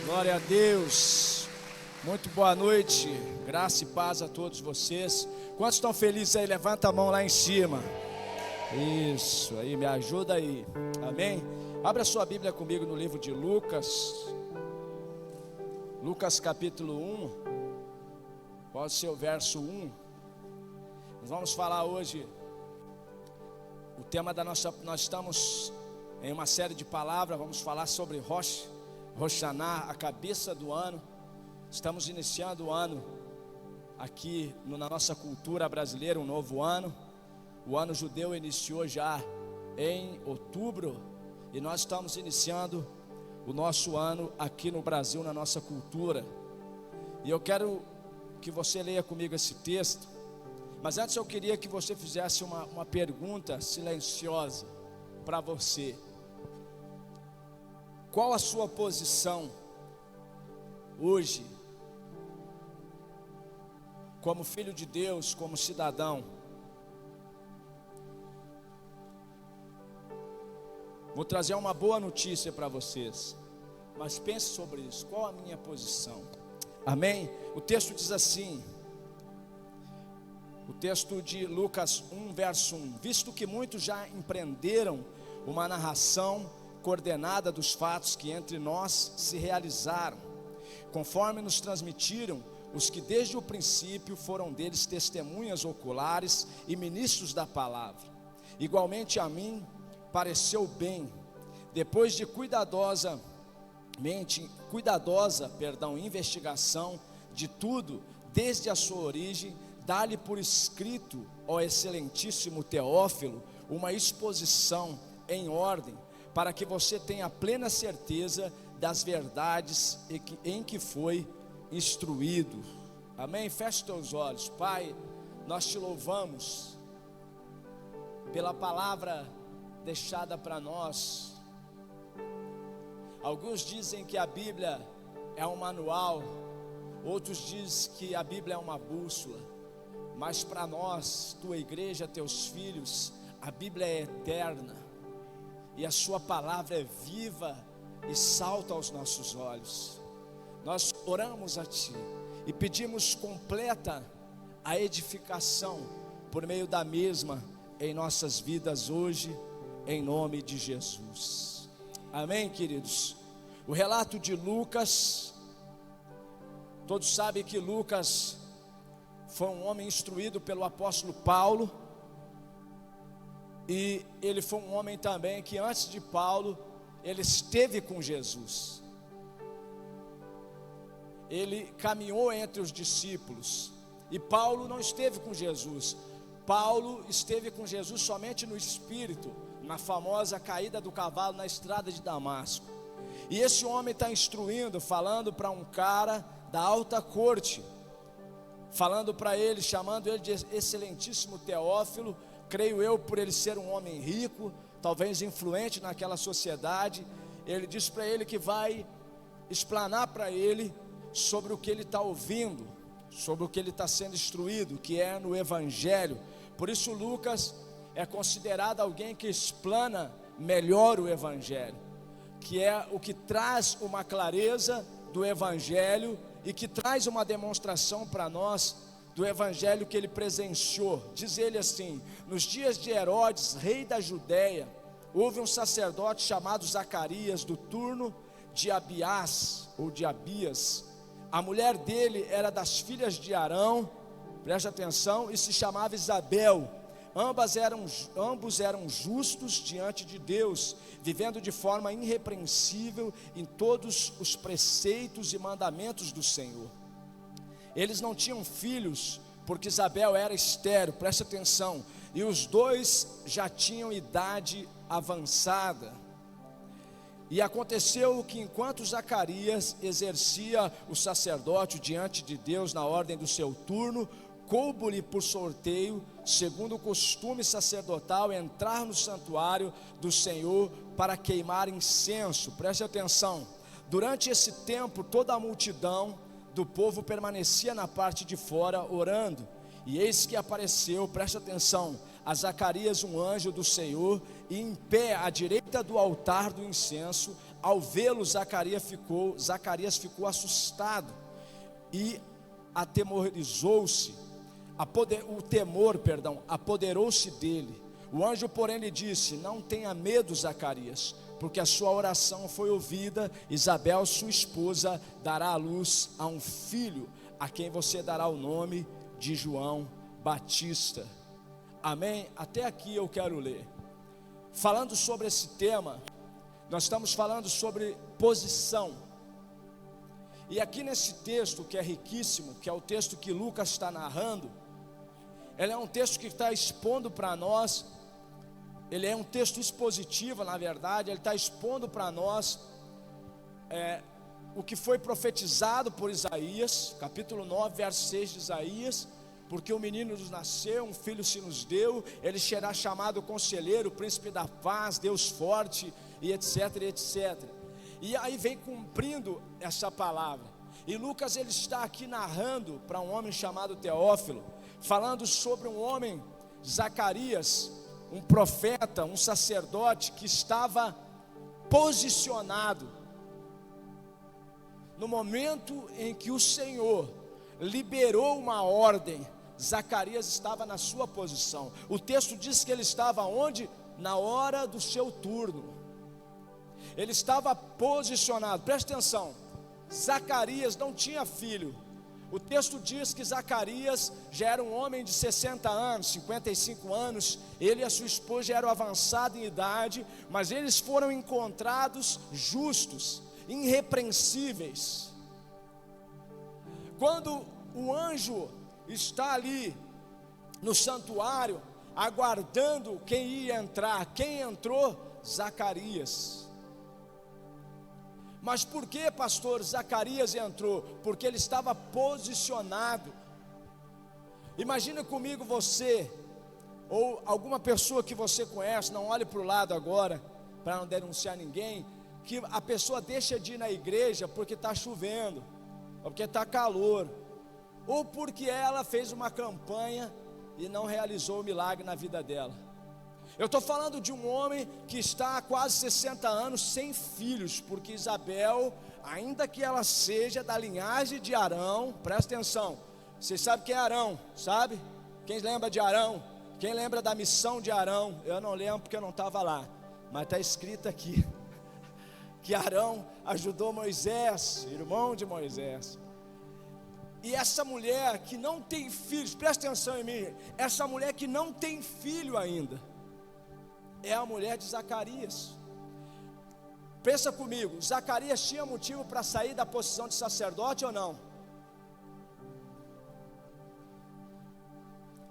Glória a Deus. Muito boa noite. Graça e paz a todos vocês. Quantos estão felizes aí? Levanta a mão lá em cima. Isso aí, me ajuda aí. Amém? Abra sua Bíblia comigo no livro de Lucas. Lucas capítulo 1. Pode ser o verso 1. Nós vamos falar hoje. O tema da nossa... Nós estamos em uma série de palavras. Vamos falar sobre Rosh Hashanah, a cabeça do ano. Estamos iniciando o ano aqui na nossa cultura brasileira, um novo ano. O ano judeu iniciou já em outubro e nós estamos iniciando o nosso ano aqui no Brasil, na nossa cultura. E eu quero que você leia comigo esse texto, mas antes eu queria que você fizesse uma pergunta silenciosa para você. Qual a sua posição hoje, como filho de Deus, como cidadão? Vou trazer uma boa notícia para vocês, mas pense sobre isso. Qual a minha posição? Amém? O texto diz assim, o texto de Lucas 1, verso 1: visto que muitos já empreenderam uma narração coordenada dos fatos que entre nós se realizaram, conforme nos transmitiram os que desde o princípio foram deles testemunhas oculares e ministros da palavra. Igualmente a mim pareceu bem, depois de cuidadosa investigação de tudo, desde a sua origem, dar-lhe por escrito, ó excelentíssimo Teófilo, uma exposição em ordem, para que você tenha plena certeza das verdades em que foi instruído. Amém? Feche teus olhos. Pai, nós te louvamos pela palavra deixada para nós. Alguns dizem que a Bíblia é um manual, outros dizem que a Bíblia é uma bússola, mas para nós, tua igreja, teus filhos, a Bíblia é eterna e a sua palavra é viva e salta aos nossos olhos. Nós oramos a Ti e pedimos completa a edificação por meio da mesma em nossas vidas hoje, em nome de Jesus. Amém, queridos? O relato de Lucas, todos sabem que Lucas foi um homem instruído pelo apóstolo Paulo, e ele foi um homem também que antes de Paulo, ele esteve com Jesus. Ele caminhou entre os discípulos, e Paulo não esteve com Jesus. Paulo esteve com Jesus somente no Espírito, na famosa caída do cavalo na estrada de Damasco. E esse homem está instruindo, falando para um cara da alta corte, falando para ele, chamando ele de excelentíssimo Teófilo, creio eu por ele ser um homem rico, talvez influente naquela sociedade. Ele diz para ele que vai explanar para ele sobre o que ele está ouvindo, sobre o que ele está sendo instruído, que é no Evangelho. Por isso Lucas é considerado alguém que explana melhor o Evangelho, que é o que traz uma clareza do Evangelho e que traz uma demonstração para nós do Evangelho que ele presenciou. Diz ele assim: nos dias de Herodes, rei da Judéia, houve um sacerdote chamado Zacarias, do turno de Abiás, ou de Abias. A mulher dele era das filhas de Arão, preste atenção, e se chamava Isabel. Ambos eram justos diante de Deus, vivendo de forma irrepreensível em todos os preceitos e mandamentos do Senhor. Eles não tinham filhos, porque Isabel era estéril, preste atenção, e os dois já tinham idade avançada. E aconteceu que enquanto Zacarias exercia o sacerdócio diante de Deus na ordem do seu turno, coube-lhe por sorteio, segundo o costume sacerdotal, entrar no santuário do Senhor para queimar incenso. Preste atenção, durante esse tempo toda a multidão do povo permanecia na parte de fora orando, e eis que apareceu, preste atenção, a Zacarias um anjo do Senhor, e em pé à direita do altar do incenso, Ao vê-lo, Zacarias ficou assustado e atemorizou-se. O temor apoderou-se dele. O anjo, porém, lhe disse: não tenha medo, Zacarias, porque a sua oração foi ouvida. Isabel, sua esposa, dará à luz a um filho, a quem você dará o nome de João Batista. Amém? Até aqui eu quero ler. Falando sobre esse tema, nós estamos falando sobre posição. E aqui nesse texto, que é riquíssimo, que é o texto que Lucas está narrando, ele é um texto que está expondo para nós, ele é um texto expositivo, na verdade, ele está expondo para nós o que foi profetizado por Isaías, capítulo 9, verso 6 de Isaías: porque um menino nos nasceu, um filho se nos deu, ele será chamado Conselheiro, Príncipe da Paz, Deus Forte, e etc, etc. E aí vem cumprindo essa palavra. E Lucas, ele está aqui narrando para um homem chamado Teófilo, falando sobre um homem, Zacarias, um profeta, um sacerdote, que estava posicionado no momento em que o Senhor liberou uma ordem. Zacarias estava na sua posição. O texto diz que ele estava onde? Na hora do seu turno. Ele estava posicionado. Presta atenção, Zacarias não tinha filho. O texto diz que Zacarias já era um homem de 60 anos, 55 anos. Ele e a sua esposa já eram avançados em idade, mas eles foram encontrados justos, irrepreensíveis. Quando o anjo está ali no santuário, aguardando quem ia entrar, quem entrou? Zacarias. Mas por que, pastor, Zacarias entrou? Porque ele estava posicionado. Imagina comigo você, ou alguma pessoa que você conhece, não olhe para o lado agora, para não denunciar ninguém, que a pessoa deixa de ir na igreja porque está chovendo, ou porque está calor, ou porque ela fez uma campanha e não realizou o milagre na vida dela. Eu estou falando de um homem que está há quase 60 anos sem filhos, porque Isabel, ainda que ela seja da linhagem de Arão, presta atenção, vocês sabem quem é Arão, sabe? Quem lembra de Arão? Quem lembra da missão de Arão? Eu não lembro porque eu não estava lá, mas está escrito aqui, que Arão ajudou Moisés, irmão de Moisés. E essa mulher que não tem filhos, presta atenção em mim, essa mulher que não tem filho ainda, é a mulher de Zacarias. Pensa comigo, Zacarias tinha motivo para sair da posição de sacerdote ou não?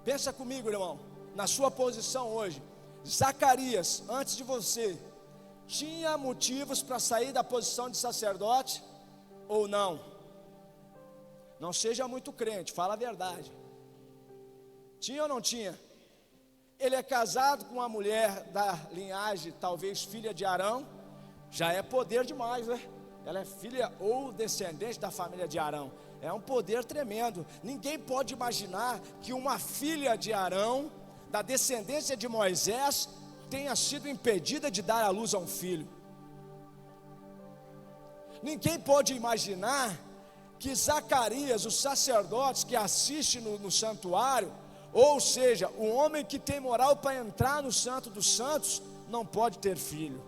Pensa comigo, irmão, na sua posição hoje. Zacarias, antes de você, tinha motivos para sair da posição de sacerdote ou não? Não seja muito crente, fala a verdade. Tinha ou não tinha? Ele é casado com uma mulher da linhagem, talvez filha de Arão, já é poder demais, né? Ela é filha ou descendente da família de Arão, é um poder tremendo. Ninguém pode imaginar que uma filha de Arão, da descendência de Moisés, tenha sido impedida de dar à luz a um filho. Ninguém pode imaginar que Zacarias, os sacerdotes que assistem no santuário, ou seja, o homem que tem moral para entrar no Santo dos Santos, não pode ter filho.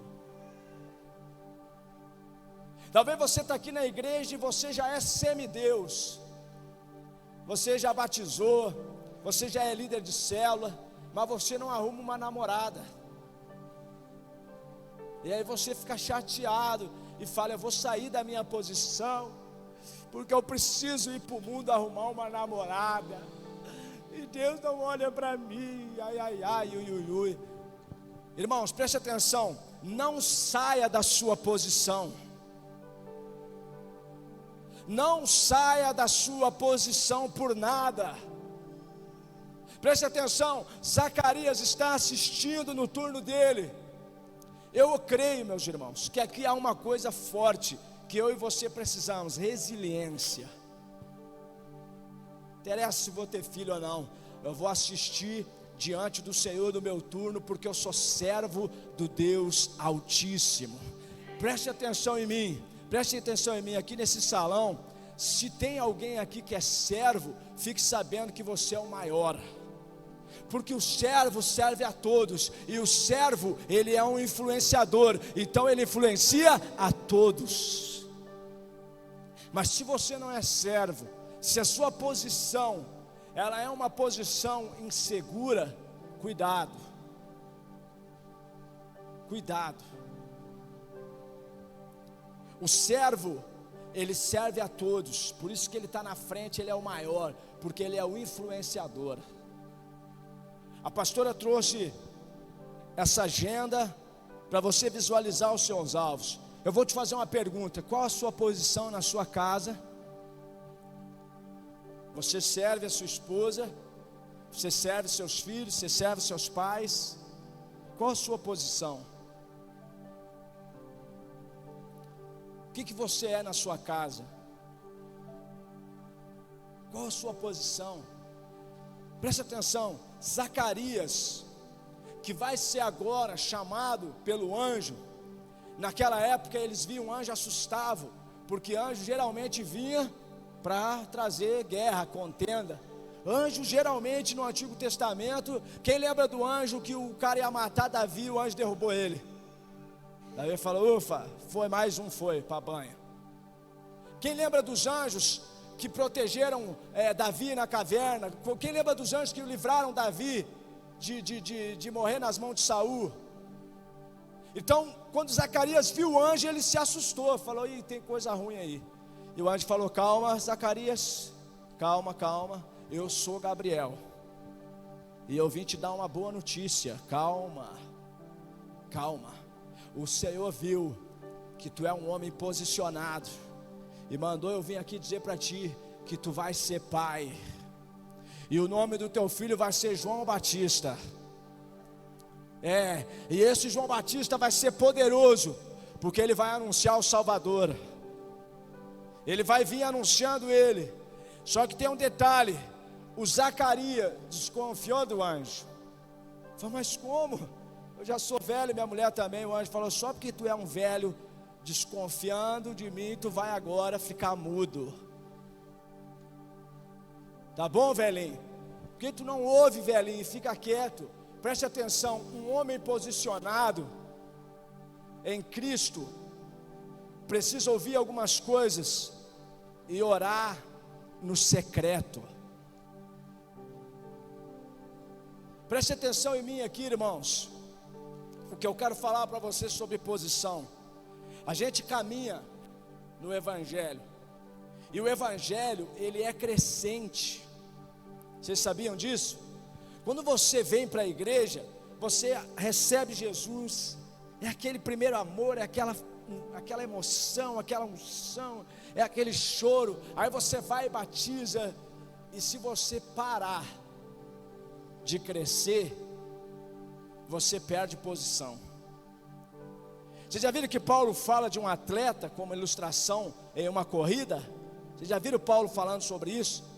Talvez você está aqui na igreja e você já é semideus, você já batizou, você já é líder de célula, mas você não arruma uma namorada. E aí você fica chateado e fala: eu vou sair da minha posição, porque eu preciso ir para o mundo arrumar uma namorada. E Deus não olha para mim, ai, ai, ai, ui, ui, ui. Irmãos, preste atenção, não saia da sua posição. Não saia da sua posição por nada. Preste atenção, Zacarias está assistindo no turno dele. Eu creio, meus irmãos, que aqui há uma coisa forte que eu e você precisamos: resiliência. Interessa se vou ter filho ou não, eu vou assistir diante do Senhor no meu turno, porque eu sou servo do Deus Altíssimo. Preste atenção em mim, preste atenção em mim aqui nesse salão. Se tem alguém aqui que é servo, fique sabendo que você é o maior, porque o servo serve a todos, e o servo, ele é um influenciador, então ele influencia a todos. Mas se você não é servo, se a sua posição, ela é uma posição insegura, cuidado, cuidado. O servo, ele serve a todos, por isso que ele está na frente, ele é o maior, porque ele é o influenciador. A pastora trouxe essa agenda para você visualizar os seus alvos. Eu vou te fazer uma pergunta: qual a sua posição na sua casa? Você serve a sua esposa? Você serve seus filhos? Você serve seus pais? Qual a sua posição? O que você é na sua casa? Qual a sua posição? Preste atenção, Zacarias, que vai ser agora chamado pelo anjo. Naquela época eles viam um anjo, assustavam, porque anjo geralmente vinha para trazer guerra, contenda. Anjo geralmente no Antigo Testamento, quem lembra do anjo que o cara ia matar Davi, o anjo derrubou ele? Davi falou: ufa, foi mais um, foi para a banha. Quem lembra dos anjos que protegeram Davi na caverna? Quem lembra dos anjos que livraram Davi de morrer nas mãos de Saul? Então, quando Zacarias viu o anjo, ele se assustou, falou: ih, tem coisa ruim aí. E o anjo falou: calma, Zacarias, calma, calma, eu sou Gabriel, e eu vim te dar uma boa notícia. Calma, calma. O Senhor viu que tu é um homem posicionado, e mandou eu vir aqui dizer para ti que tu vais ser pai, e o nome do teu filho vai ser João Batista. E esse João Batista vai ser poderoso, porque ele vai anunciar o Salvador. Ele vai vir anunciando ele. Só que tem um detalhe: o Zacarias desconfiou do anjo. Falou: mas como? Eu já sou velho, minha mulher também. O anjo falou: só porque tu é um velho desconfiando de mim, tu vai agora ficar mudo. Tá bom, velhinho? Porque tu não ouve, velhinho, fica quieto. Preste atenção, um homem posicionado em Cristo precisa ouvir algumas coisas e orar no secreto. Preste atenção em mim aqui, irmãos, porque eu quero falar para vocês sobre posição. A gente caminha no Evangelho, e o Evangelho, ele é crescente. Vocês sabiam disso? Quando você vem para a igreja, você recebe Jesus, é aquele primeiro amor, é aquela emoção, aquela unção, é aquele choro. Aí você vai e batiza, e se você parar de crescer, você perde posição. Vocês já viram que Paulo fala de um atleta como ilustração em uma corrida? Vocês já viram Paulo falando sobre isso?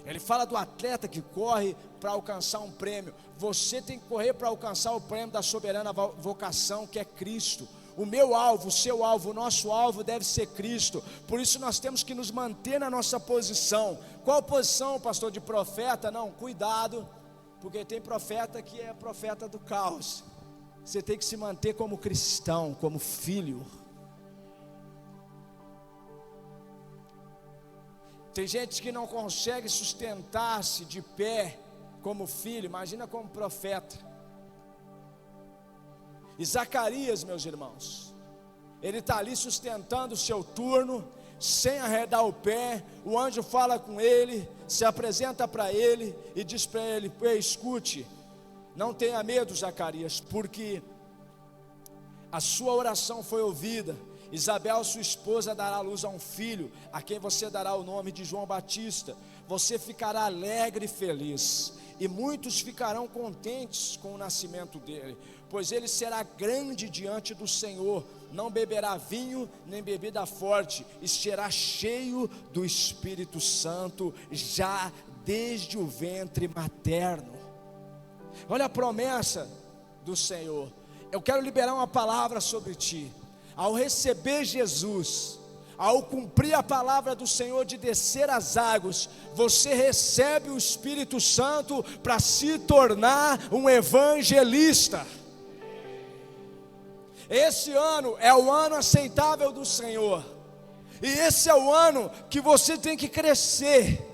Ele fala do atleta que corre para alcançar um prêmio. Você tem que correr para alcançar o prêmio da soberana vocação, que é Cristo. O meu alvo, o seu alvo, o nosso alvo deve ser Cristo. Por isso nós temos que nos manter na nossa posição. Qual posição, pastor? De profeta? Não, cuidado, porque tem profeta que é profeta do caos. Você tem que se manter como cristão, como filho. Tem gente que não consegue sustentar-se de pé como filho, imagina como profeta. E Zacarias, meus irmãos, ele está ali sustentando o seu turno, sem arredar o pé. O anjo fala com ele, se apresenta para ele e diz para ele: escute, não tenha medo, Zacarias, porque a sua oração foi ouvida. Isabel, sua esposa, dará à luz a um filho, a quem você dará o nome de João Batista. Você ficará alegre e feliz, e muitos ficarão contentes com o nascimento dele, pois ele será grande diante do Senhor. Não beberá vinho nem bebida forte, e será cheio do Espírito Santo já desde o ventre materno. Olha a promessa do Senhor. Eu quero liberar uma palavra sobre ti. ao receber Jesus, ao cumprir a palavra do Senhor de descer as águas, você recebe o Espírito Santo para se tornar um evangelista. Esse ano é o ano aceitável do Senhor, e esse é o ano que você tem que crescer.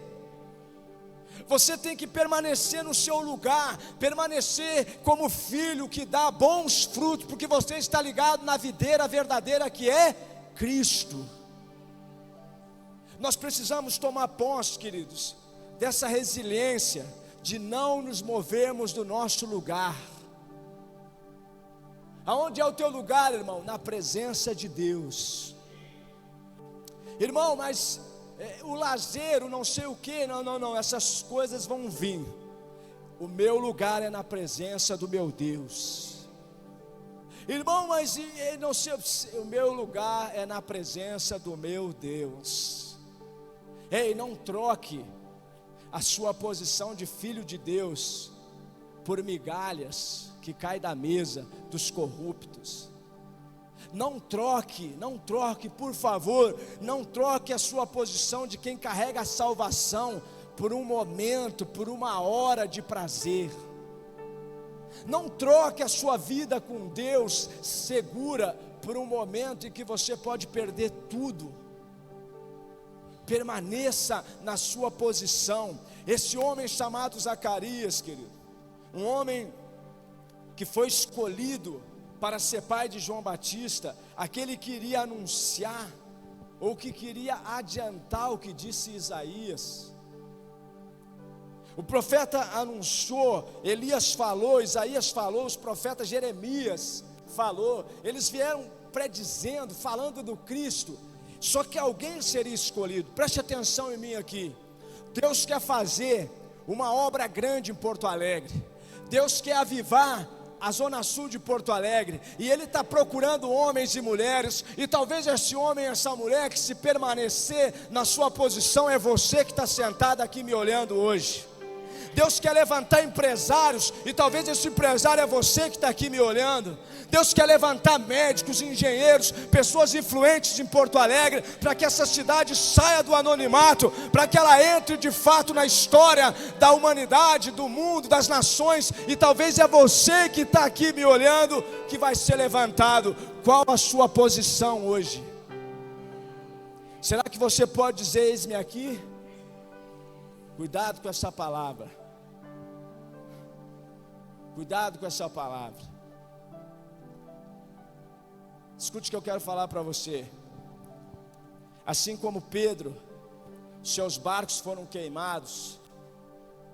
Você tem que permanecer no seu lugar, permanecer como filho que dá bons frutos, porque você está ligado na videira verdadeira que é Cristo. Nós precisamos tomar posse, queridos, dessa resiliência de não nos movermos do nosso lugar. Aonde é o teu lugar, irmão? Na presença de Deus. Irmão, mas o lazer, o não sei o que, não, essas coisas vão vir. O meu lugar é na presença do meu Deus. Irmão, mas não sei, o meu lugar é na presença do meu Deus. Ei, não troque a sua posição de filho de Deus por migalhas que caem da mesa dos corruptos. Não troque, por favor, não troque a sua posição de quem carrega a salvação por um momento, por uma hora de prazer. Não troque a sua vida com Deus segura por um momento em que você pode perder tudo. Permaneça na sua posição. Esse homem chamado Zacarias, querido, um homem que foi escolhido para ser pai de João Batista, aquele que iria anunciar, ou que queria adiantar o que disse Isaías. O profeta anunciou, Elias falou, Isaías falou, os profetas Jeremias falou, eles vieram predizendo, falando do Cristo. Só que alguém seria escolhido. Preste atenção em mim aqui. Deus quer fazer uma obra grande em Porto Alegre. Deus quer avivar a zona sul de Porto Alegre, e Ele está procurando homens e mulheres, e talvez esse homem e essa mulher que se permanecer na sua posição, é você que está sentado aqui me olhando hoje. Deus quer levantar empresários, e talvez esse empresário é você que está aqui me olhando. Deus quer levantar médicos, engenheiros, pessoas influentes em Porto Alegre, para que essa cidade saia do anonimato, para que ela entre de fato na história da humanidade, do mundo, das nações, e talvez é você que está aqui me olhando, que vai ser levantado. Qual a sua posição hoje? Será que você pode dizer, eis-me aqui? Cuidado com essa palavra. Cuidado com essa palavra. Escute o que eu quero falar para você. Assim como Pedro, seus barcos foram queimados,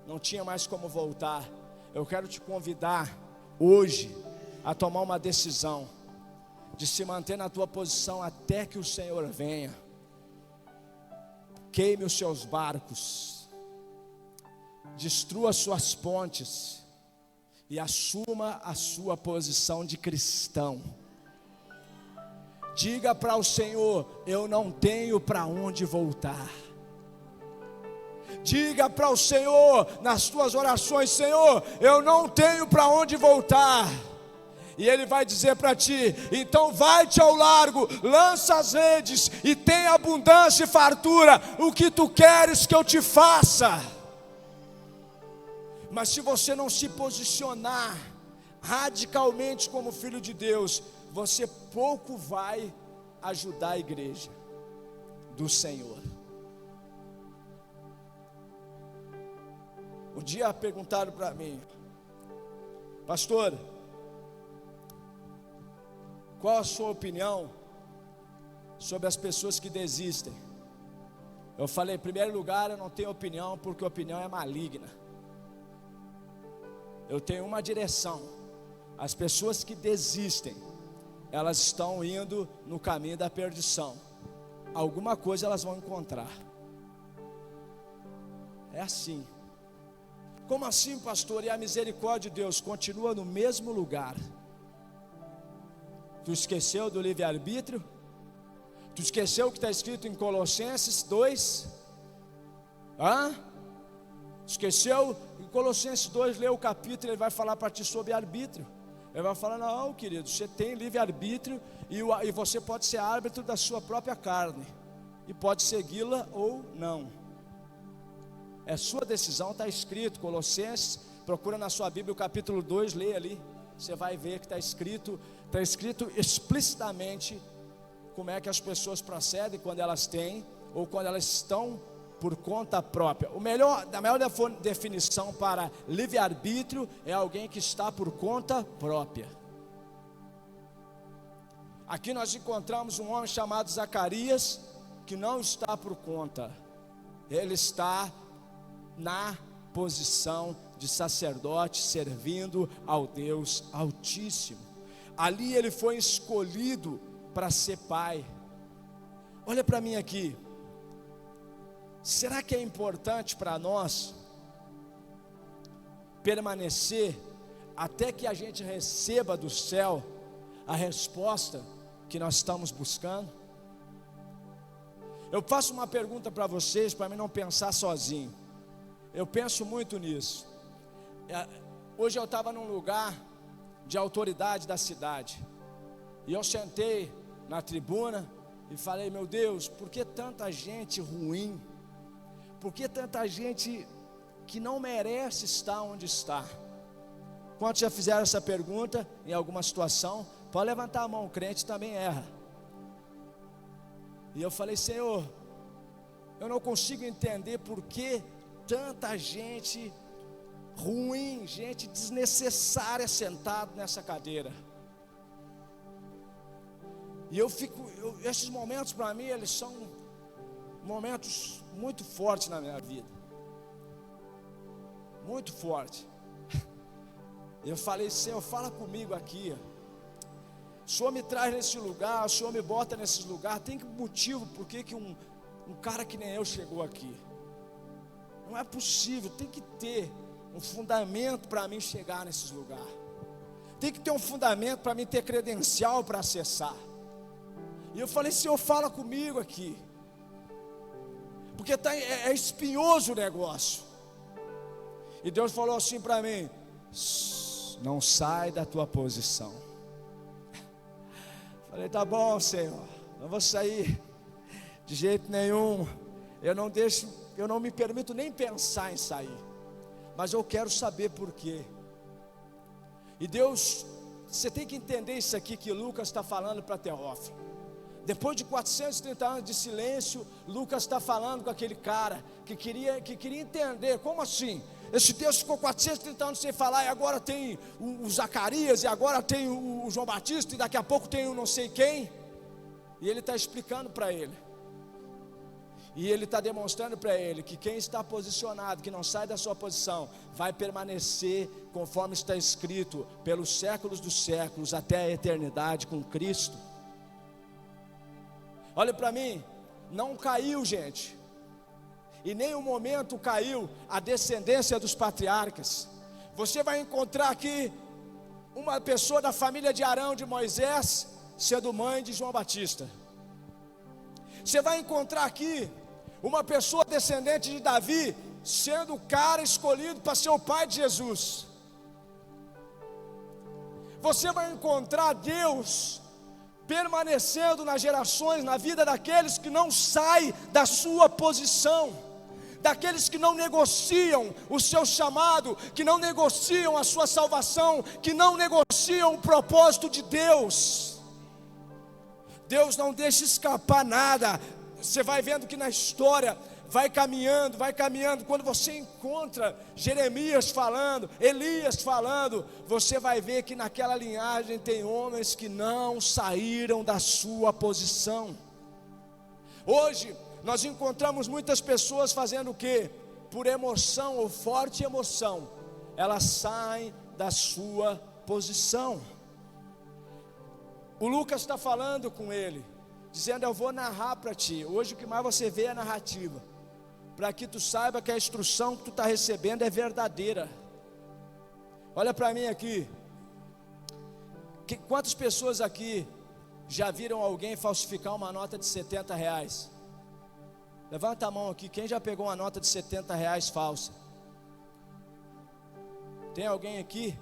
não tinha mais como voltar. Eu quero te convidar hoje a tomar uma decisão de se manter na tua posição até que o Senhor venha. Queime os seus barcos, destrua suas pontes e assuma a sua posição de cristão. Diga para o Senhor: eu não tenho para onde voltar. Diga para o Senhor nas tuas orações: Senhor, eu não tenho para onde voltar. E Ele vai dizer para ti: então vai-te ao largo, lança as redes e tem abundância e fartura. O que tu queres que eu te faça? Mas se você não se posicionar radicalmente como filho de Deus, você pouco vai ajudar a igreja do Senhor. Um dia perguntaram para mim: pastor, qual a sua opinião sobre as pessoas que desistem? Eu falei: em primeiro lugar, eu não tenho opinião, porque opinião é maligna. Eu tenho uma direção: as pessoas que desistem, elas estão indo no caminho da perdição. Alguma coisa elas vão encontrar. É assim. Como assim, pastor? E a misericórdia de Deus continua no mesmo lugar. Tu esqueceu do livre-arbítrio? Tu esqueceu o que está escrito em Colossenses 2? Esqueceu? Em Colossenses 2, lê o capítulo, ele vai falar para ti sobre arbítrio. Ele vai falar: não, querido, você tem livre-arbítrio e você pode ser árbitro da sua própria carne, e pode segui-la ou não. É sua decisão, está escrito, Colossenses, procura na sua Bíblia o capítulo 2, leia ali, você vai ver que está escrito explicitamente como é que as pessoas procedem quando elas têm, ou quando elas estão por conta própria. A melhor definição para livre-arbítrio é alguém que está por conta própria. Aqui nós encontramos um homem chamado Zacarias, que não está por conta, ele está na posição de sacerdote, servindo ao Deus Altíssimo. Ali ele foi escolhido para ser pai. Olha para mim aqui. Será que é importante para nós permanecer até que a gente receba do céu a resposta que nós estamos buscando? Eu faço uma pergunta para vocês, para mim não pensar sozinho. Eu penso muito nisso. Hoje eu estava num lugar de autoridade da cidade, e eu sentei na tribuna e falei: meu Deus, por que tanta gente ruim? Por que tanta gente que não merece estar onde está? Quantos já fizeram essa pergunta em alguma situação? Pode levantar a mão, o crente também erra. E eu falei: Senhor, eu não consigo entender por que tanta gente ruim, gente desnecessária sentada nessa cadeira. E esses momentos para mim, eles são momentos muito fortes na minha vida, muito forte. Eu falei: Senhor, fala comigo aqui. O Senhor me traz nesse lugar, o Senhor me bota nesse lugar. Tem motivo por que um cara que nem eu chegou aqui. Não é possível, tem que ter um fundamento para mim chegar nesses lugares. Tem que ter um fundamento para mim ter credencial para acessar. E eu falei: Senhor, fala comigo aqui, porque é espinhoso o negócio. E Deus falou assim para mim: não sai da tua posição. Falei: tá bom, Senhor, não vou sair de jeito nenhum. Eu não me permito nem pensar em sair, mas eu quero saber por quê. E Deus, você tem que entender isso aqui que Lucas está falando para Teófilo. Depois de 430 anos de silêncio, Lucas está falando com aquele cara que queria entender: como assim? Esse Deus ficou 430 anos sem falar, e agora tem o Zacarias, e agora tem o João Batista, e daqui a pouco tem o não sei quem. E ele está explicando para ele, e ele está demonstrando para ele que quem está posicionado, que não sai da sua posição, vai permanecer conforme está escrito, pelos séculos dos séculos, até a eternidade com Cristo. Olha para mim, não caiu, gente, em nenhum momento caiu a descendência dos patriarcas. Você vai encontrar aqui uma pessoa da família de Arão, de Moisés, sendo mãe de João Batista. Você vai encontrar aqui uma pessoa descendente de Davi, sendo o cara escolhido para ser o pai de Jesus. Você vai encontrar Deus permanecendo nas gerações, na vida daqueles que não saem da sua posição, daqueles que não negociam o seu chamado, que não negociam a sua salvação, que não negociam o propósito de Deus. Deus não deixa escapar nada. Você vai vendo que na história vai caminhando, quando você encontra Jeremias falando, Elias falando, você vai ver que naquela linhagem tem homens que não saíram da sua posição. Hoje nós encontramos muitas pessoas fazendo o quê? Por emoção ou forte emoção, elas saem da sua posição. O Lucas está falando com ele, dizendo: eu vou narrar para ti. Hoje o que mais você vê é a narrativa, para que tu saiba que a instrução que tu está recebendo é verdadeira. Olha para mim aqui. Quantas pessoas aqui já viram alguém falsificar uma nota de R$70? Levanta a mão aqui, quem já pegou uma nota de R$70 falsa? Tem alguém aqui?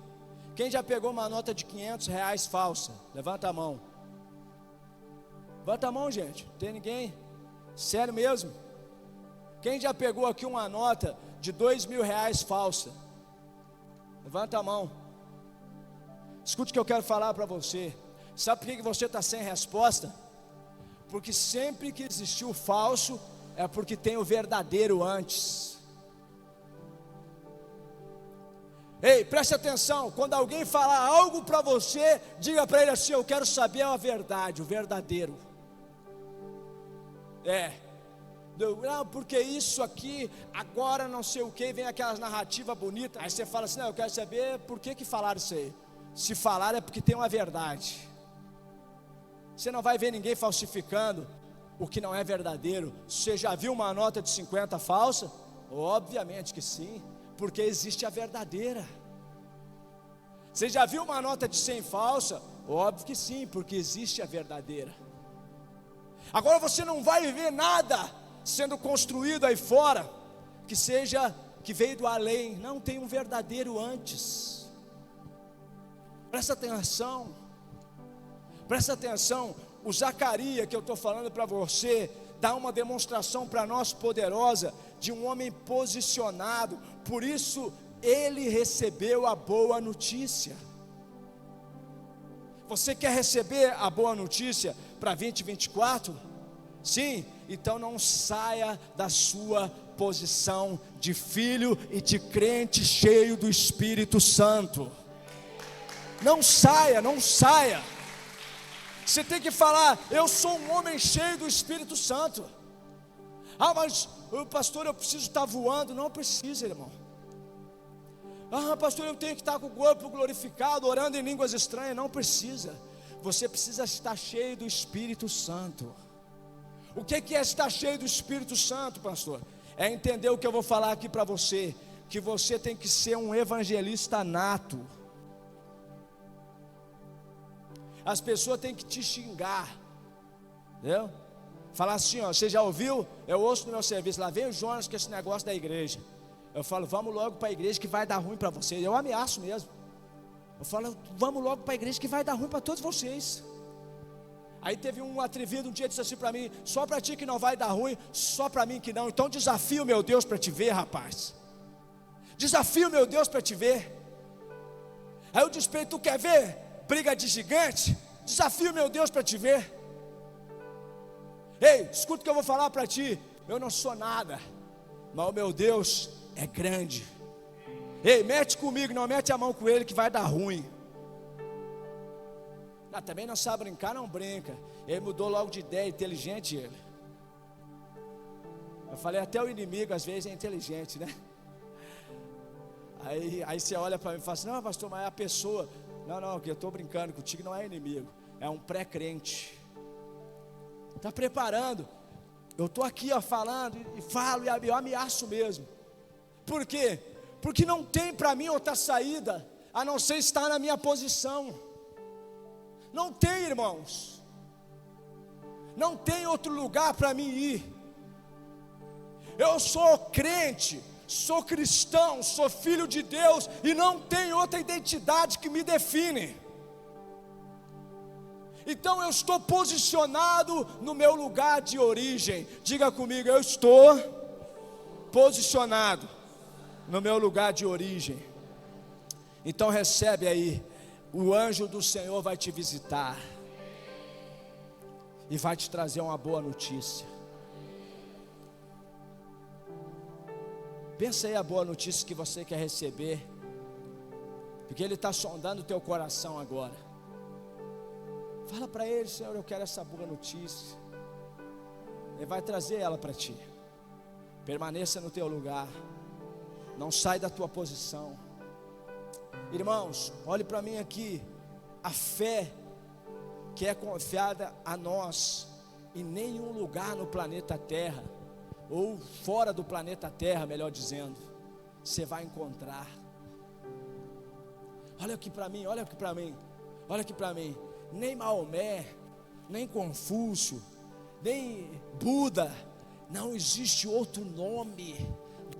Quem já pegou uma nota de R$ 500 falsa? Levanta a mão. Levanta a mão, gente. Não tem ninguém? Sério mesmo? Quem já pegou aqui uma nota de R$ 2.000 falsa? Levanta a mão. Escute o que eu quero falar para você. Sabe por que você está sem resposta? Porque sempre que existiu o falso, é porque tem o verdadeiro antes. Ei, preste atenção. Quando alguém falar algo para você, diga para ele assim: eu quero saber a verdade, o verdadeiro. Não, porque isso aqui, agora não sei o que, vem aquelas narrativas bonitas. Aí você fala assim: não, eu quero saber por que falaram isso aí. Se falaram é porque tem uma verdade. Você não vai ver ninguém falsificando o que não é verdadeiro. Você já viu uma nota de 50 falsa? Obviamente que sim, porque existe a verdadeira. Você já viu uma nota de 100 falsa? Óbvio que sim, porque existe a verdadeira. Agora você não vai ver nada sendo construído aí fora que veio do além. Não, tem um verdadeiro antes. Presta atenção. Presta atenção. O Zacarias que eu estou falando para você dá uma demonstração para nós poderosa de um homem posicionado. Por isso ele recebeu a boa notícia. Você quer receber a boa notícia para 2024? Sim, então não saia da sua posição de filho e de crente cheio do Espírito Santo. Não saia, não saia. Você tem que falar: eu sou um homem cheio do Espírito Santo. Ah, mas pastor, eu preciso estar voando. Não precisa, irmão. Ah, pastor, eu tenho que estar com o corpo glorificado, orando em línguas estranhas. Não precisa. Você precisa estar cheio do Espírito Santo. O que é estar cheio do Espírito Santo, pastor? É entender o que eu vou falar aqui para você, que você tem que ser um evangelista nato. As pessoas têm que te xingar, entendeu? Falar assim, ó, você já ouviu? Eu ouço no meu serviço, lá vem o Jonas com esse negócio da igreja. Eu falo: vamos logo para a igreja que vai dar ruim para vocês. Eu ameaço mesmo. Eu falo: vamos logo para a igreja que vai dar ruim para todos vocês. Aí teve um atrevido um dia disse assim para mim: só para ti que não vai dar ruim, só para mim que não. Então desafio meu Deus para te ver, rapaz. Desafio meu Deus para te ver. Aí eu disse para ele: tu quer ver briga de gigante? Desafio meu Deus para te ver. Ei, escuta o que eu vou falar para ti. Eu não sou nada, mas o meu Deus é grande. Ei, mete comigo, não mete a mão com ele que vai dar ruim. Ah, também não sabe brincar, não brinca. Ele mudou logo de ideia, inteligente ele. Eu falei: até o inimigo às vezes é inteligente, né? Aí você olha para mim e fala assim: não, pastor, mas é a pessoa. Não, que eu estou brincando contigo, não é inimigo, é um pré-crente. Está preparando. Eu estou aqui, ó, falando e falo, e eu ameaço mesmo. Por quê? Porque não tem para mim outra saída a não ser estar na minha posição. Não tem, irmãos. Não tem outro lugar para mim ir. Eu sou crente, sou cristão, sou filho de Deus, e não tem outra identidade que me define. Então eu estou posicionado no meu lugar de origem. Diga comigo: eu estou posicionado no meu lugar de origem. Então recebe aí, o anjo do Senhor vai te visitar e vai te trazer uma boa notícia. Pensa aí a boa notícia que você quer receber, porque Ele está sondando o teu coração agora. Fala para Ele: Senhor, eu quero essa boa notícia. Ele vai trazer ela para ti. Permaneça no teu lugar, não sai da tua posição. Irmãos, olhe para mim aqui. A fé que é confiada a nós, em nenhum lugar no planeta Terra, ou fora do planeta Terra, melhor dizendo, você vai encontrar. Olha aqui para mim, olha aqui para mim, olha aqui para mim. Nem Maomé, nem Confúcio, nem Buda, não existe outro nome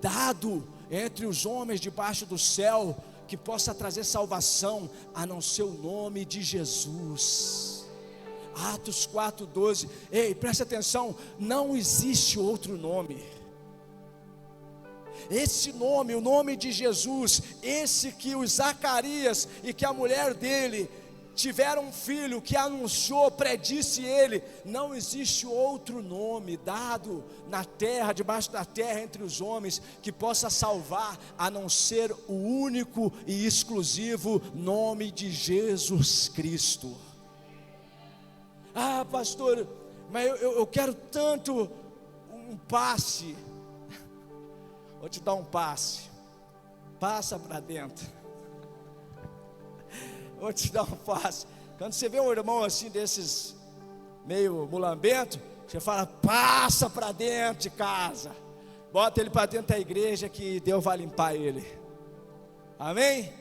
dado entre os homens debaixo do céu que possa trazer salvação, a não ser o nome de Jesus. Atos 4:12. Ei, presta atenção, não existe outro nome. Esse nome, o nome de Jesus, esse que o Zacarias e que a mulher dele tiveram um filho, que anunciou, predisse ele, não existe outro nome dado na terra, debaixo da terra, entre os homens, que possa salvar, a não ser o único e exclusivo nome de Jesus Cristo. Ah, pastor, mas eu quero tanto um passe. Vou te dar um passe. Passa para dentro. Vou te dar um passe. Quando você vê um irmão assim desses meio mulambento, você fala: passa para dentro de casa. Bota ele para dentro da igreja, que Deus vai limpar ele. Amém?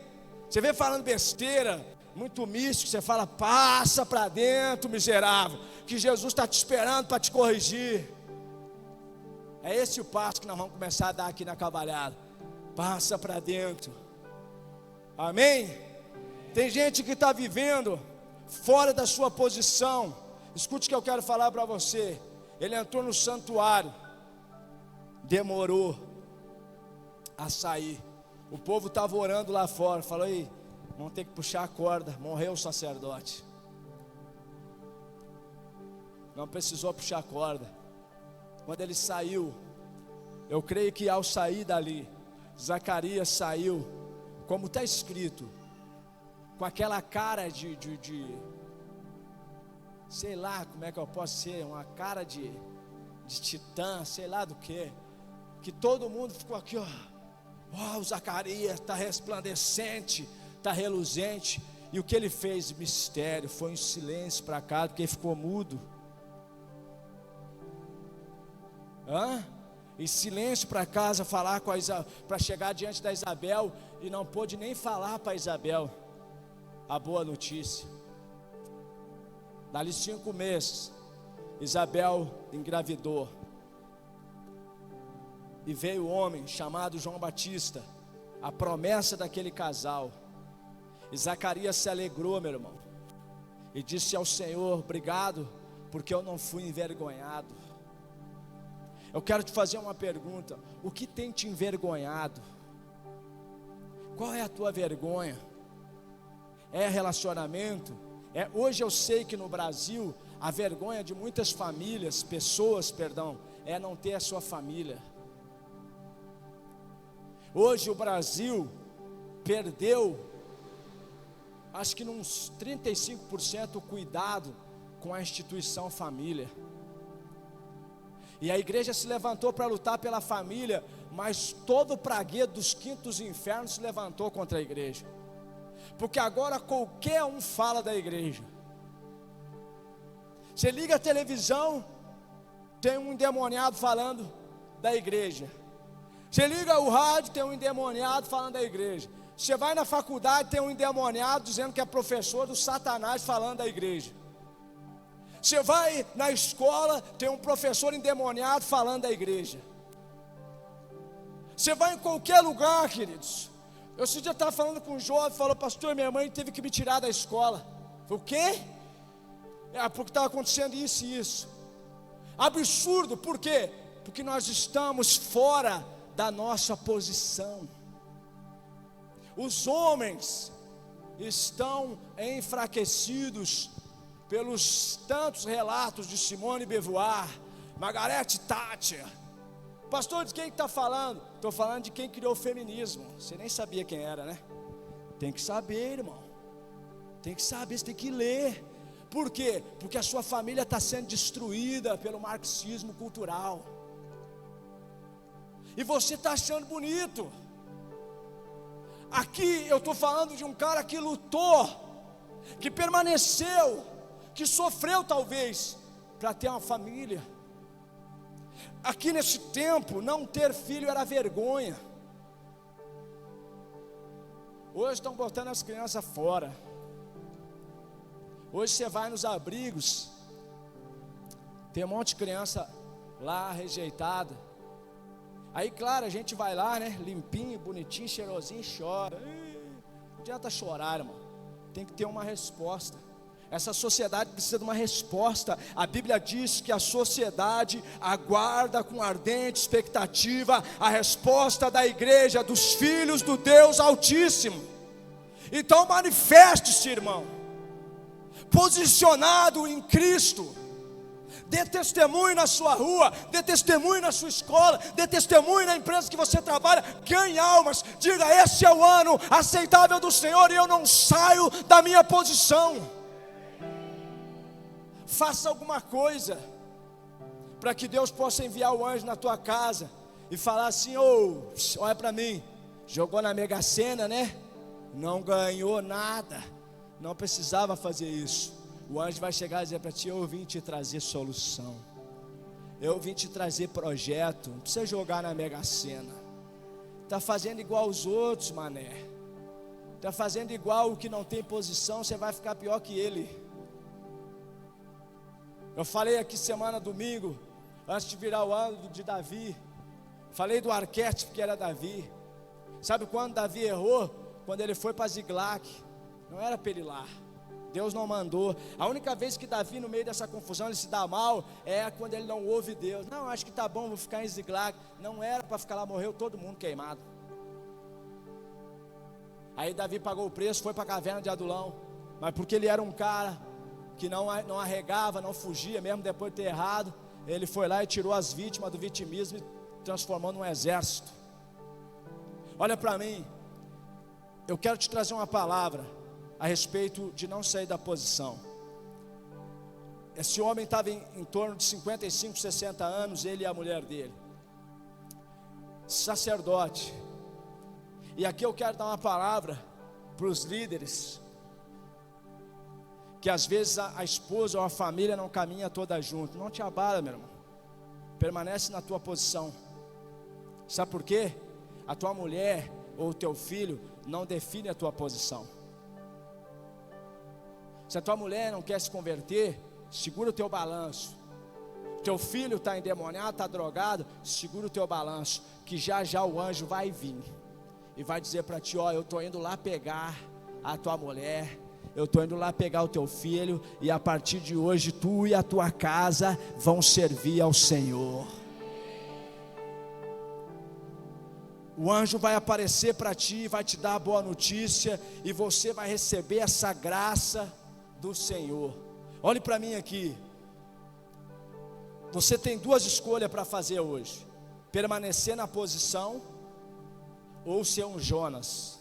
Você vê falando besteira, muito místico, você fala: passa para dentro, miserável, que Jesus está te esperando para te corrigir. É esse o passo que nós vamos começar a dar aqui na Cavalhada. Passa para dentro. Amém? Tem gente que está vivendo fora da sua posição. Escute o que eu quero falar para você. Ele entrou no santuário, demorou a sair. O povo estava orando lá fora. Falou: aí, vamos ter que puxar a corda. Morreu o sacerdote. Não precisou puxar a corda. Quando ele saiu, eu creio que ao sair dali, Zacarias saiu, como está escrito, com aquela cara de sei lá como é que eu posso ser, uma cara de titã, sei lá do que todo mundo ficou aqui, ó, o Zacarias está resplandecente, está reluzente. E o que ele fez? Mistério, foi em silêncio para cá, porque ele ficou mudo. Em silêncio para casa, falar com para chegar diante da Isabel, e não pôde nem falar para Isabel a boa notícia. Dali 5 meses, Isabel engravidou, e veio o homem chamado João Batista, a promessa daquele casal. E Zacarias se alegrou, meu irmão, e disse ao Senhor: obrigado, porque eu não fui envergonhado. Eu quero te fazer uma pergunta: o que tem te envergonhado? Qual é a tua vergonha? É relacionamento? Hoje eu sei que no Brasil, a vergonha de muitas famílias, é não ter a sua família. Hoje o Brasil perdeu, acho que uns 35% o cuidado com a instituição família. E a igreja se levantou para lutar pela família, mas todo o pragueiro dos quintos infernos se levantou contra a igreja, porque agora qualquer um fala da igreja. Você liga a televisão, tem um endemoniado falando da igreja. Você liga o rádio, tem um endemoniado falando da igreja. Você vai na faculdade, tem um endemoniado dizendo que é professor do Satanás falando da igreja. Você vai na escola, tem um professor endemoniado falando da igreja. Você vai em qualquer lugar, queridos. Eu esse dia estava falando com um jovem, falou: pastor, minha mãe teve que me tirar da escola. Eu falei: o quê? Porque estava acontecendo isso e isso. Absurdo, por quê? Porque nós estamos fora da nossa posição. Os homens estão enfraquecidos pelos tantos relatos de Simone de Beauvoir, Margaret Thatcher. Pastor, de quem está falando? Estou falando de quem criou o feminismo. Você nem sabia quem era, né? Tem que saber, irmão. Tem que saber, você tem que ler. Por quê? Porque a sua família está sendo destruída pelo marxismo cultural. E você está achando bonito. Aqui eu estou falando de um cara que lutou, que permaneceu, que sofreu talvez, para ter uma família. Aqui nesse tempo, não ter filho era vergonha. Hoje estão botando as crianças fora. Hoje você vai nos abrigos, tem um monte de criança lá rejeitada. Aí claro, a gente vai lá, né, limpinho, bonitinho, cheirosinho, chora. Não adianta chorar, irmão. Tem que ter uma resposta. Essa sociedade precisa de uma resposta. A Bíblia diz que a sociedade aguarda com ardente expectativa a resposta da igreja, dos filhos do Deus Altíssimo. Então manifeste-se, irmão, posicionado em Cristo. Dê testemunho na sua rua, dê testemunho na sua escola, dê testemunho na empresa que você trabalha, ganhe almas. Diga: esse é o ano aceitável do Senhor e eu não saio da minha posição. Faça alguma coisa para que Deus possa enviar o anjo na tua casa e falar assim: olha para mim, jogou na Mega Sena, né? Não ganhou nada, não precisava fazer isso. O anjo vai chegar e dizer para ti: eu vim te trazer solução, eu vim te trazer projeto. Não precisa jogar na Mega Sena. Está fazendo igual os outros, mané. Está fazendo igual o que não tem posição, você vai ficar pior que ele. Eu falei aqui domingo, antes de virar o ano de Davi, falei do arquétipo que era Davi. Sabe quando Davi errou? Quando ele foi para Ziglag. Não era para ele ir lá, Deus não mandou. A única vez que Davi, no meio dessa confusão, ele se dá mal é quando ele não ouve Deus. Não, acho que tá bom, vou ficar em Ziglag. Não era para ficar lá, morreu todo mundo queimado. Aí Davi pagou o preço, foi para a caverna de Adulão. Mas porque ele era um cara que não arregava, não fugia, mesmo depois de ter errado, ele foi lá e tirou as vítimas do vitimismo e transformou num exército. Olha para mim, eu quero te trazer uma palavra a respeito de não sair da posição. Esse homem estava em torno de 55, 60 anos, ele e a mulher dele, sacerdote. E aqui eu quero dar uma palavra para os líderes, que às vezes a esposa ou a família não caminha toda junto. Não te abala, meu irmão, permanece na tua posição. Sabe por quê? A tua mulher ou o teu filho não define a tua posição. Se a tua mulher não quer se converter, segura o teu balanço. Teu filho está endemoniado, está drogado, segura o teu balanço, que já já o anjo vai vir e vai dizer para ti: ó, eu estou indo lá pegar a tua mulher, eu estou indo lá pegar o teu filho, e a partir de hoje tu e a tua casa vão servir ao Senhor. O anjo vai aparecer para ti, vai te dar a boa notícia, e você vai receber essa graça do Senhor. Olhe para mim aqui. Você tem duas escolhas para fazer hoje: permanecer na posição ou ser um Jonas.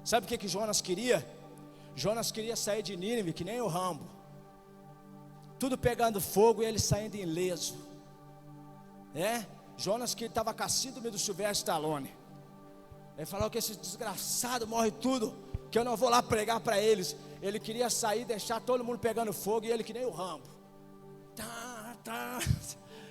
Sabe o que Jonas queria? Jonas queria sair de Nínive que nem o Rambo, tudo pegando fogo e ele saindo ileso. Jonas, que estava com a síndrome do Sylvester Stallone. Ele falou que esse desgraçado morre tudo, que eu não vou lá pregar para eles. Ele queria sair, deixar todo mundo pegando fogo, e ele que nem o Rambo,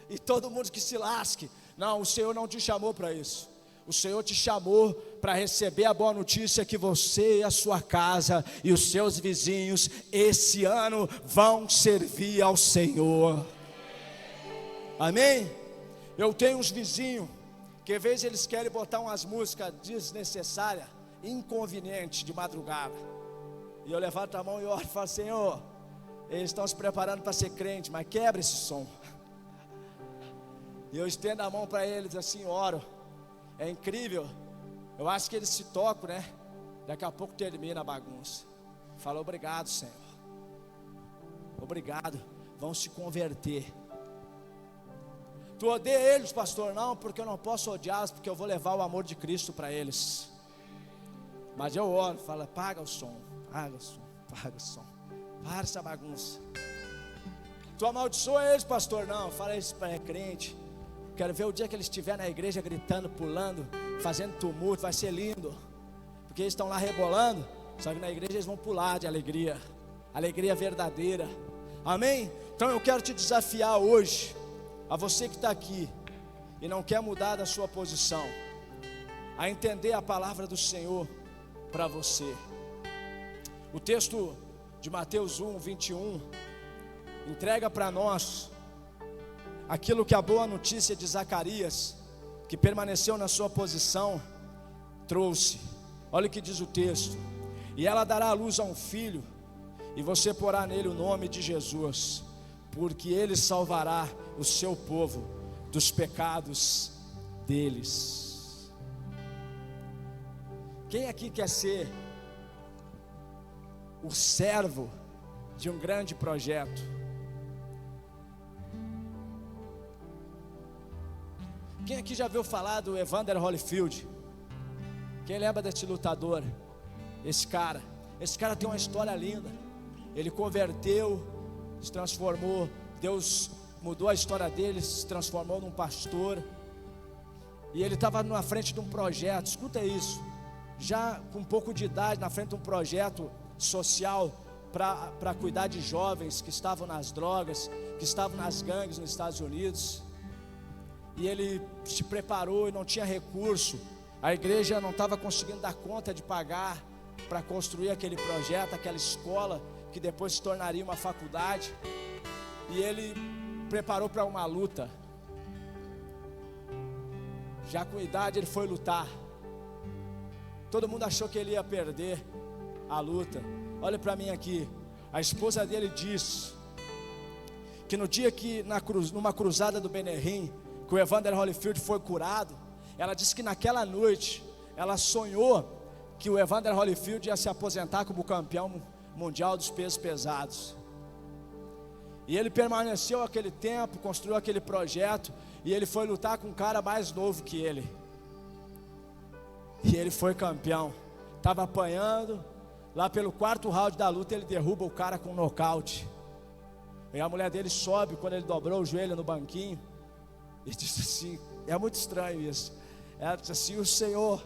e todo mundo que se lasque. Não, o Senhor não te chamou para isso. O Senhor te chamou para receber a boa notícia que você e a sua casa e os seus vizinhos esse ano vão servir ao Senhor. Amém? Eu tenho uns vizinhos que às vezes eles querem botar umas músicas desnecessárias, inconvenientes, de madrugada. E eu levanto a mão e oro e falo: Senhor, eles estão se preparando para ser crente, mas quebra esse som. E eu estendo a mão para eles assim, oro. É incrível, eu acho que eles se tocam, né? Daqui a pouco termina a bagunça. Fala: obrigado, Senhor, obrigado, vão se converter. Tu odeia eles, pastor? Não, porque eu não posso odiá-los, porque eu vou levar o amor de Cristo para eles. Mas eu oro, falo: paga o som, paga o som, paga o som, para essa bagunça. Tu amaldiçoa eles, pastor? Não, fala isso para crente. Quero ver o dia que eles estiverem na igreja gritando, pulando, fazendo tumulto, vai ser lindo. Porque eles estão lá rebolando, só que na igreja eles vão pular de alegria, alegria verdadeira. Amém? Então eu quero te desafiar hoje, a você que está aqui e não quer mudar da sua posição, a entender a palavra do Senhor para você. O texto de Mateus 1, 21 entrega para nós aquilo que a boa notícia de Zacarias, que permaneceu na sua posição, trouxe. Olha o que diz o texto: e ela dará à luz a um filho, e você porá nele o nome de Jesus, porque ele salvará o seu povo dos pecados deles. Quem aqui quer ser o servo de um grande projeto? Quem aqui já viu falar do Evander Holyfield? Quem lembra desse lutador? Esse cara tem uma história linda. Ele converteu, se transformou, Deus mudou a história dele, se transformou num pastor. E ele estava na frente de um projeto, escuta isso, já com um pouco de idade, na frente de um projeto social para cuidar de jovens que estavam nas drogas, que estavam nas gangues nos Estados Unidos. E ele se preparou e não tinha recurso. A igreja não estava conseguindo dar conta de pagar para construir aquele projeto, aquela escola que depois se tornaria uma faculdade. E ele preparou para uma luta. Já com idade ele foi lutar. Todo mundo achou que ele ia perder a luta. Olha para mim aqui. A esposa dele diz que no dia que numa cruzada do Benerim, que o Evander Holyfield foi curado, ela disse que naquela noite ela sonhou que o Evander Holyfield ia se aposentar como campeão mundial dos pesos pesados. E ele permaneceu aquele tempo, construiu aquele projeto, e ele foi lutar com um cara mais novo que ele. E ele foi campeão. Estava apanhando, lá pelo 4º round da luta ele derruba o cara com um nocaute. E a mulher dele sobe quando ele dobrou o joelho no banquinho e disse assim, é muito estranho isso. Ela disse assim: o Senhor,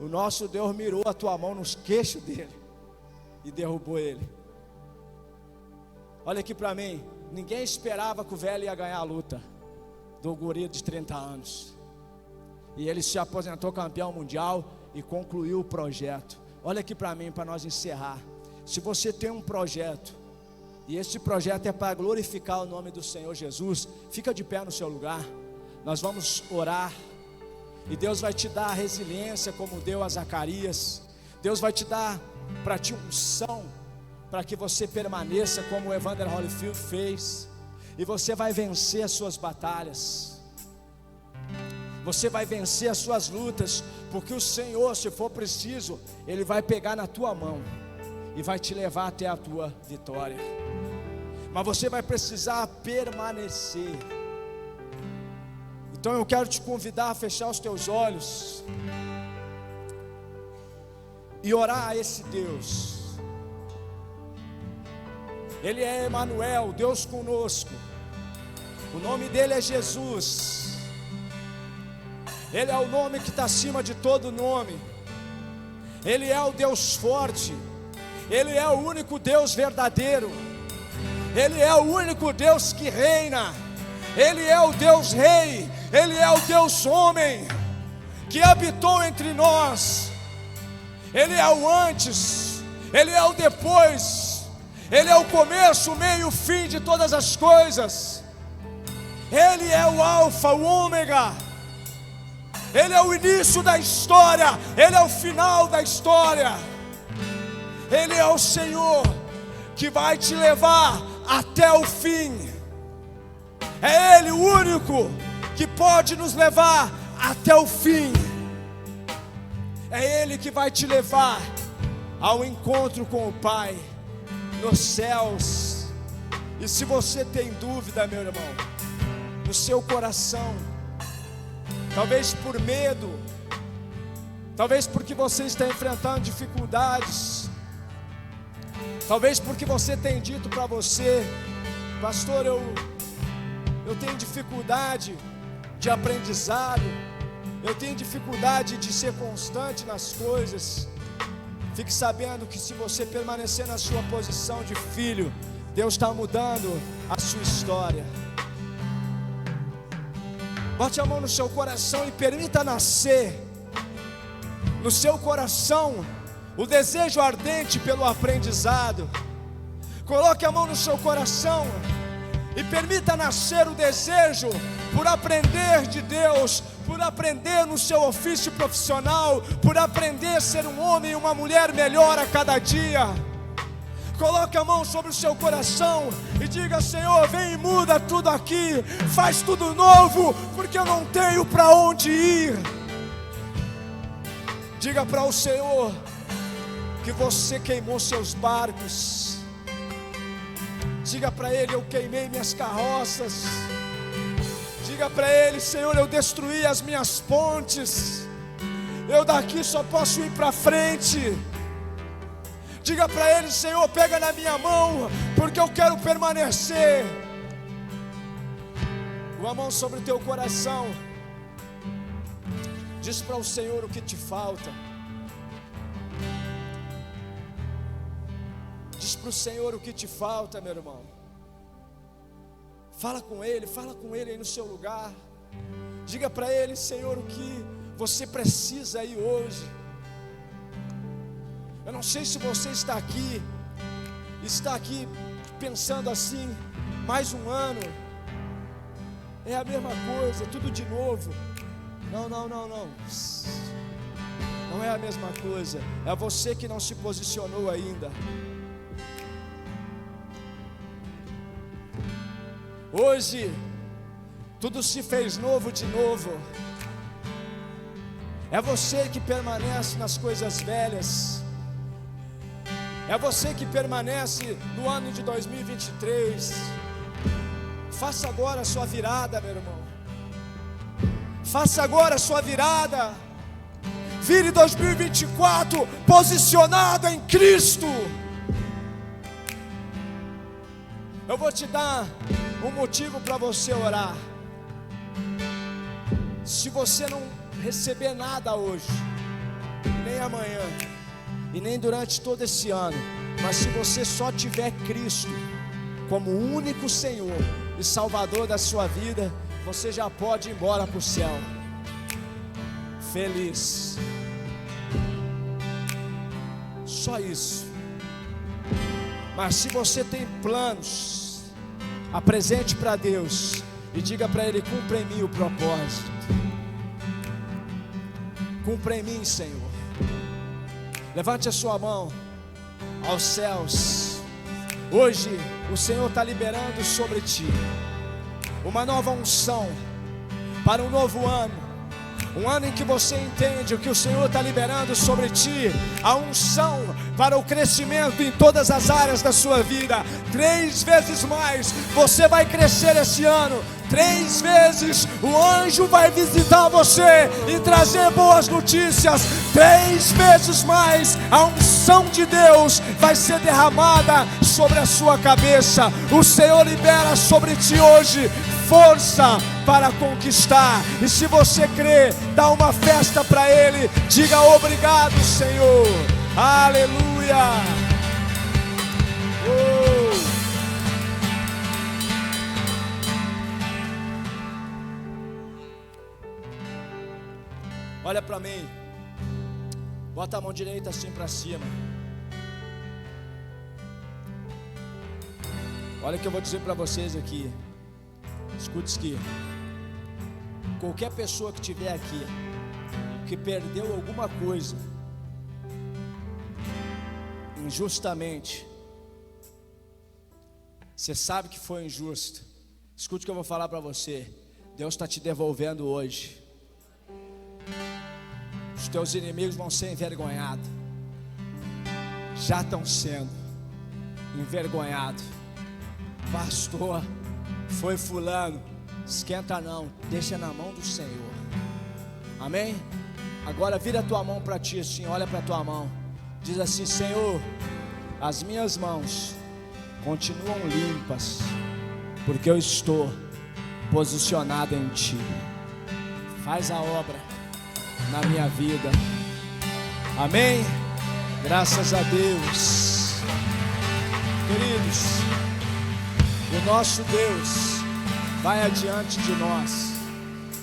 o nosso Deus mirou a tua mão nos queixos dele e derrubou ele. Olha aqui para mim, ninguém esperava que o velho ia ganhar a luta do guri de 30 anos. E ele se aposentou campeão mundial e concluiu o projeto. Olha aqui para mim, para nós encerrar. Se você tem um projeto, e esse projeto é para glorificar o nome do Senhor Jesus, fica de pé no seu lugar. Nós vamos orar. E Deus vai te dar resiliência como deu a Zacarias. Deus vai te dar para ti unção, para que você permaneça como o Evander Holyfield fez. E você vai vencer as suas batalhas. Você vai vencer as suas lutas, porque o Senhor, se for preciso, Ele vai pegar na tua mão e vai te levar até a tua vitória. Mas você vai precisar permanecer. Então eu quero te convidar a fechar os teus olhos e orar a esse Deus. Ele é Emanuel, Deus conosco. O nome dele é Jesus. Ele é o nome que está acima de todo nome. Ele é o Deus forte. Ele é o único Deus verdadeiro. Ele é o único Deus que reina. Ele é o Deus rei. Ele é o Deus homem que habitou entre nós. Ele é o antes, Ele é o depois, Ele é o começo, o meio e o fim de todas as coisas. Ele é o alfa, o ômega. Ele é o início da história, Ele é o final da história. Ele é o Senhor que vai te levar até o fim. É Ele o único que pode nos levar até o fim. É Ele que vai te levar ao encontro com o Pai nos céus. E se você tem dúvida, meu irmão, no seu coração, talvez por medo, talvez porque você está enfrentando dificuldades, talvez porque você tem dito para você: pastor, eu tenho dificuldade de aprendizado, eu tenho dificuldade de ser constante nas coisas. Fique sabendo que se você permanecer na sua posição de filho, Deus está mudando a sua história. Bote a mão no seu coração e permita nascer no seu coração o desejo ardente pelo aprendizado. Coloque a mão no seu coração E permita nascer o desejo por aprender de Deus, por aprender no seu ofício profissional, por aprender a ser um homem e uma mulher melhor a cada dia. Coloque a mão sobre o seu coração e diga: Senhor, vem e muda tudo aqui, faz tudo novo, porque eu não tenho para onde ir. Diga para o Senhor que você queimou seus barcos. Diga para Ele: eu queimei minhas carroças. Diga para Ele: Senhor, eu destruí as minhas pontes, eu daqui só posso ir para frente. Diga para Ele: Senhor, pega na minha mão, porque eu quero permanecer. Com a mão sobre o teu coração, diz para o Senhor o que te falta. Diz para o Senhor o que te falta, meu irmão. Fala com Ele aí no seu lugar. Diga para Ele: Senhor, o que você precisa aí hoje. Eu não sei se você está aqui pensando assim: mais um ano, é a mesma coisa, tudo de novo. Não. Não é a mesma coisa. É você que não se posicionou ainda. Hoje, tudo se fez novo de novo. É você que permanece nas coisas velhas. É você que permanece no ano de 2023. Faça agora a sua virada, meu irmão. Faça agora a sua virada. Vire 2024 posicionado em Cristo. Eu vou te dar um motivo para você orar. Se você não receber nada hoje, nem amanhã, e nem durante todo esse ano, mas se você só tiver Cristo como o único Senhor e Salvador da sua vida, você já pode ir embora para o céu feliz. Só isso. Mas se você tem planos, apresente para Deus e diga para Ele: cumpra em mim o propósito. Cumpra em mim, Senhor. Levante a sua mão aos céus. Hoje o Senhor está liberando sobre ti uma nova unção para um novo ano. Um ano em que você entende o que o Senhor está liberando sobre ti. A unção para o crescimento em todas as áreas da sua vida. 3 vezes mais você vai crescer esse ano. 3 vezes o anjo vai visitar você e trazer boas notícias. 3 vezes mais a unção de Deus vai ser derramada sobre a sua cabeça. O Senhor libera sobre ti hoje força para conquistar. E se você crê, dá uma festa para Ele. Diga: obrigado, Senhor. Aleluia. Olha para mim. Bota a mão direita assim para cima. Olha o que eu vou dizer para vocês aqui. Escute isso aqui. Qualquer pessoa que estiver aqui, que perdeu alguma coisa injustamente, você sabe que foi injusto. Escute o que eu vou falar para você. Deus está te devolvendo hoje. Os teus inimigos vão ser envergonhados. Já estão sendo envergonhados. Pastor, foi fulano. Esquenta não, deixa na mão do Senhor. Amém? Agora vira a tua mão para ti assim, olha para a tua mão. Diz assim: Senhor, as minhas mãos continuam limpas, porque eu estou posicionado em ti. Faz a obra na minha vida. Amém? Graças a Deus. Queridos, o nosso Deus vai adiante de nós.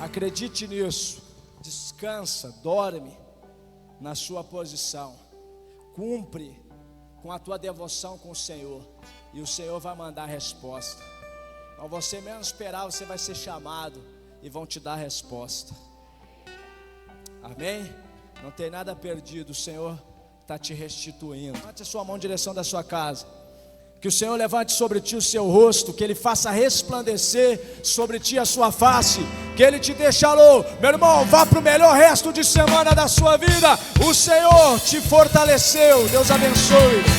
Acredite nisso. Descansa, dorme na sua posição. Cumpre com a tua devoção com o Senhor, e o Senhor vai mandar a resposta. Ao você menos esperar, você vai ser chamado e vão te dar a resposta. Amém? Não tem nada perdido, o Senhor está te restituindo. Levante a sua mão em direção da sua casa. Que o Senhor levante sobre ti o seu rosto, que Ele faça resplandecer sobre ti a sua face, que Ele te deixe alô. Meu irmão, vá para o melhor resto de semana da sua vida. O Senhor te fortaleceu. Deus abençoe.